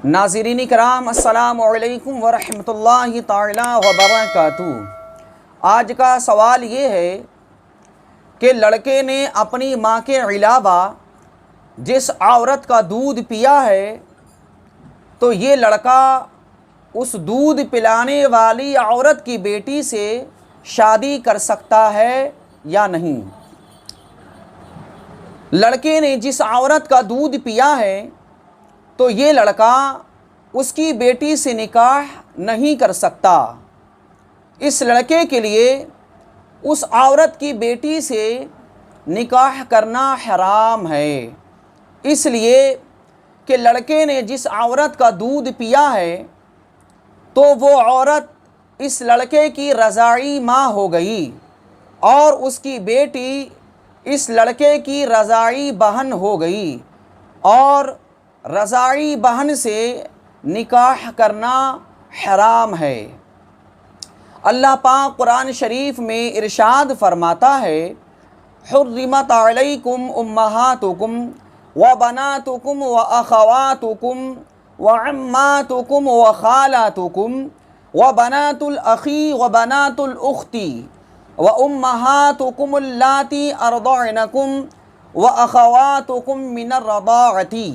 नाज़रीन इकराम अस्सलामु अलैकुम वरहमतुल्लाहि ताला वबरकातुहू। आज का सवाल ये है कि लड़के ने अपनी माँ के अलावा जिस औरत का दूध पिया है तो ये लड़का उस दूध पिलाने वाली औरत की बेटी से शादी कर सकता है या नहीं। लड़के ने जिस औरत का दूध पिया है तो ये लड़का उसकी बेटी से निकाह नहीं कर सकता। इस लड़के के लिए उस औरत की बेटी से निकाह करना हराम है, इसलिए कि लड़के ने जिस औरत का दूध पिया है तो वो औरत इस लड़के की रज़ाई माँ हो गई और उसकी बेटी इस लड़के की रज़ाई बहन हो गई, और रज़ाई बहन से निकाह करना हराम है। अल्लाह पाक कुरान शरीफ में इरशाद फरमाता है, हुर्रिमत अलैकुम उम्महातुकुम व बनातुकुम व अख़वातुकुम व अम्मातुकुम व ख़ालातुकुम व बनातुल अख़ी व बनातुल उख़्ती व उम्महातुकुम अल्लाती अर्दअनकुम व अख़वातुकुम मिनर रदाअती।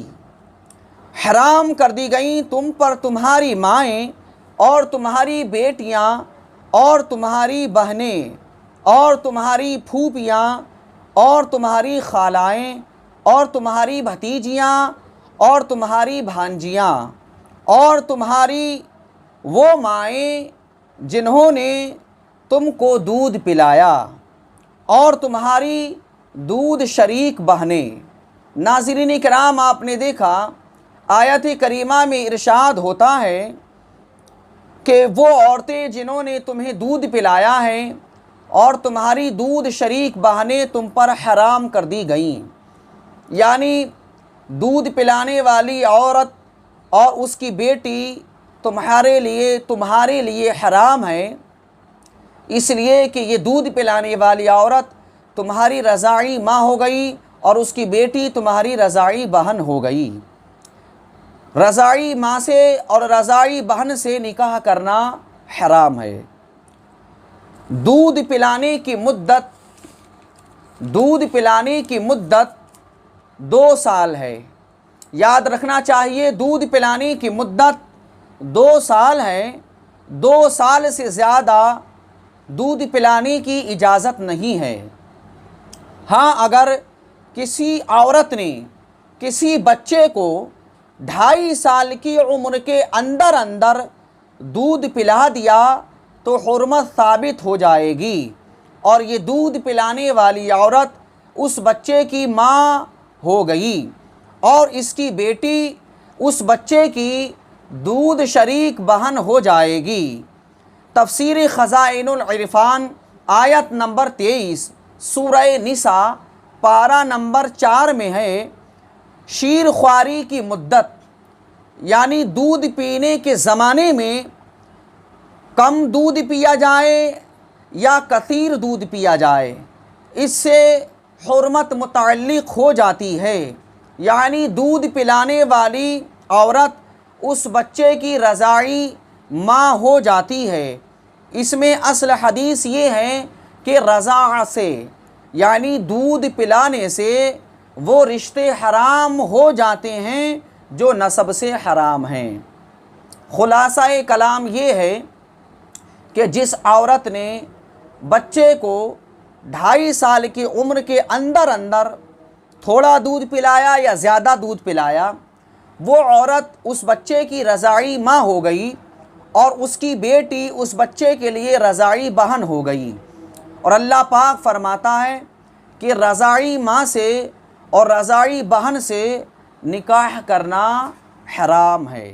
हराम कर दी गई तुम पर तुम्हारी माएँ और तुम्हारी बेटियाँ और तुम्हारी बहनें और तुम्हारी फूफियाँ और तुम्हारी खालाएँ और तुम्हारी भतीजियाँ और तुम्हारी भांजियाँ और तुम्हारी वो माएँ जिन्होंने तुमको दूध पिलाया और तुम्हारी दूध शरीक बहनें। नाज़रीन इकराम, आपने देखा आयत करीमा में इरशाद होता है कि वो औरतें जिन्होंने तुम्हें दूध पिलाया है और तुम्हारी दूध शरीक बहनें तुम पर हराम कर दी गईं, यानी दूध पिलाने वाली औरत और उसकी बेटी तुम्हारे लिए हराम है, इसलिए कि ये दूध पिलाने वाली औरत तुम्हारी रज़ाई माँ हो गई और उसकी बेटी तुम्हारी रज़ाई बहन हो गई। रज़ाई माँ से और रज़ाई बहन से निकाह करना हराम है। दूध पिलाने की मुद्दत 2 साल है। याद रखना चाहिए, दूध पिलाने की मुद्दत 2 साल है। 2 साल से ज़्यादा दूध पिलाने की इजाज़त नहीं है। हाँ, अगर किसी औरत ने किसी बच्चे को 2.5 साल की उम्र के अंदर दूध पिला दिया तो हुर्मत साबित हो जाएगी और ये दूध पिलाने वाली औरत उस बच्चे की माँ हो गई और इसकी बेटी उस बच्चे की दूध शरीक बहन हो जाएगी। तफसीर ख़ज़ाइनुल इरफ़ान आयत नंबर 23 सूरह निसा पारा नंबर 4 में है, शीर ख्वारी की मुद्दत यानी दूध पीने के ज़माने में कम दूध पिया जाए या कसीर दूध पिया जाए, इससे हुर्मत मुतअल्लिक़ हो जाती है, यानी दूध पिलाने वाली औरत उस बच्चे की रज़ाई माँ हो जाती है। इसमें असल हदीस ये है कि रज़ा से यानी दूध पिलाने से वो रिश्ते हराम हो जाते हैं जो नसब से हराम हैं। खुलासा कलाम ये है कि जिस औरत ने बच्चे को 2.5 साल की उम्र के अंदर थोड़ा दूध पिलाया या ज़्यादा दूध पिलाया, वो औरत उस बच्चे की रज़ाई माँ हो गई और उसकी बेटी उस बच्चे के लिए रज़ाई बहन हो गई। और अल्लाह पाक फरमाता है कि रज़ाई माँ से और रज़ाई बहन से निकाह करना हराम है।